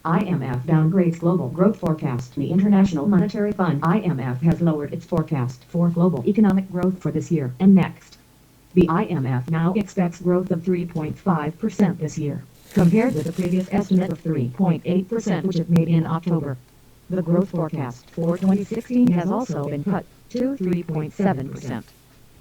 IMF downgrades global growth forecast. The International Monetary Fund (IMF) has lowered its forecast for global economic growth for this year and next. The IMF now expects growth of 3.5% this year, compared with the previous estimate of 3.8% which it made in October. The growth forecast for 2016 has also been cut to 3.7%.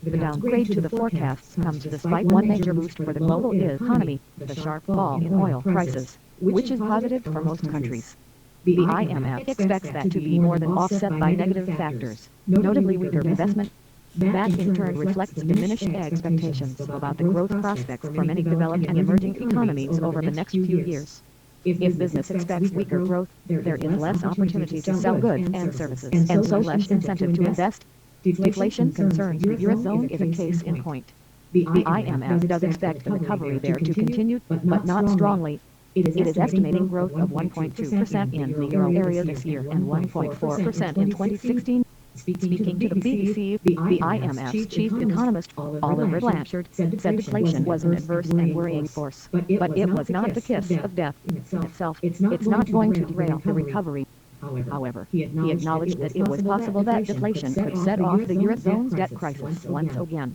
The downgrade to the forecasts comes despite one major boost for the global economy, the sharp fall in oil prices, which is positive for most countries. The IMF expects that to be more than offset by negative factors, notably weaker investment. That in turn reflects diminished expectations about the growth prospects for many developed and emerging economies over the next few years. If business expects weaker growth, there is less opportunity to sell goods and services, and so less incentive to invest. Deflation concerns the Eurozone is a case in point. The IMF does expect the recovery there to continue, but not strongly. It is estimating growth of 1.2% in the euro area this year and 1.4% in 2016. Speaking to the BBC, the IMF's chief economist, Oliver Blanchard, said deflation was an adverse and worrying force, but it was not the kiss of death in itself. It's not going to derail the recovery. However, he acknowledged that it was possible that deflation could set off the Eurozone's debt crisis once again.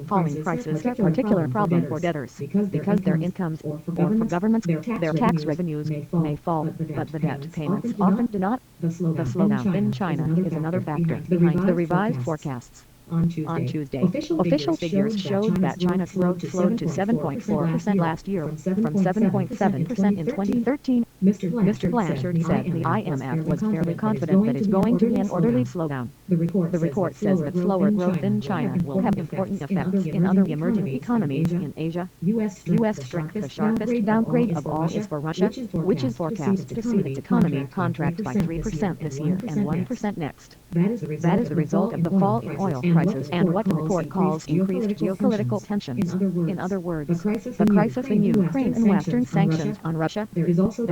Falling prices are a particular problem for debtors, because their incomes, or for governments, their tax revenues may fall, but the debt payments often do not. The slowdown in China is another factor behind the revised forecasts. On Tuesday, official figures showed that China's growth slowed to 7.4% last year, from 7.7% in 2013. Mr. Blanchard said the IMF was fairly confident that it's going to be an orderly slowdown. The report says that slower growth in China will have important effects in other emerging economies in Asia. U.S. strength. The sharpest downgrade of all is for Russia, which is forecast to see its economy contract by 3% this year and 1% next. That is the result of the fall in oil prices and what the report calls increased geopolitical tensions. In other words, the crisis in Ukraine and Western sanctions on Russia. There is also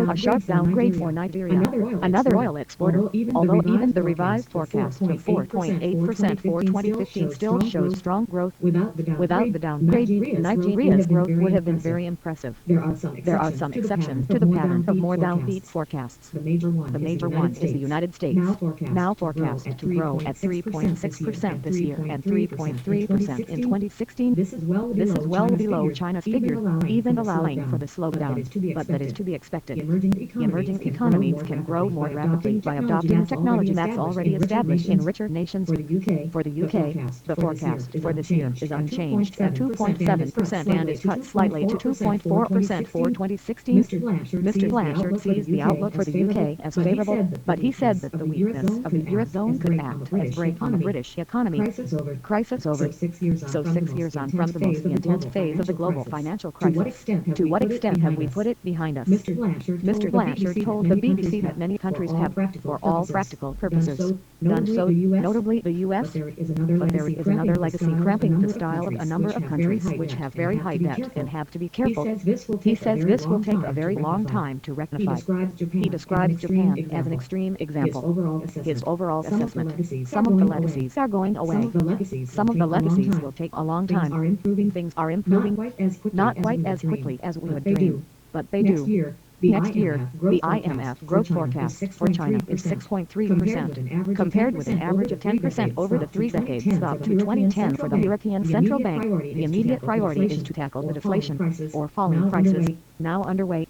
a sharp downgrade for Nigeria, another oil exporter, although even the revised forecast of 4.8% for 2015 still shows strong growth. Without the downgrade, Nigeria's growth would have been very impressive. There are some exceptions to the pattern of more downbeat forecasts. The major one is the United States, now forecast to grow at 3.6% this year and 3.3% in 2016. This is well below China's figure, even allowing for the slowdown, but that is to be expected. Emerging economies can grow more rapidly by adopting technology that's already established in richer nations. For the UK, the forecast for this year is unchanged at 2.7% and is cut slightly to 2.4% for 2016. Mr. Blanchard sees the outlook for the UK as favorable, but he said that the weakness of the Eurozone could act as brake on the British economy. Crisis over. So 6 years on from the most intense phase of the global financial crisis, to what extent have we put it behind us? Mr. Blanchard told the BBC that many countries have, for all practical purposes, done so, notably the U.S., but there is another legacy cramping the style of a number of countries which have very high debt and have to be careful. He says this will take a very long time to rectify. He describes Japan as an extreme example. His overall assessment: some of the legacies are going away. Some of the legacies will take a long time. Things are improving, not quite as quickly as we would dream, but they do. Next year, the IMF growth forecast for China is 6.3%, compared with an average of 10% over the 3 decades up to 2010 for the European Central Bank. The immediate priority is to tackle the deflation, or falling prices, now underway.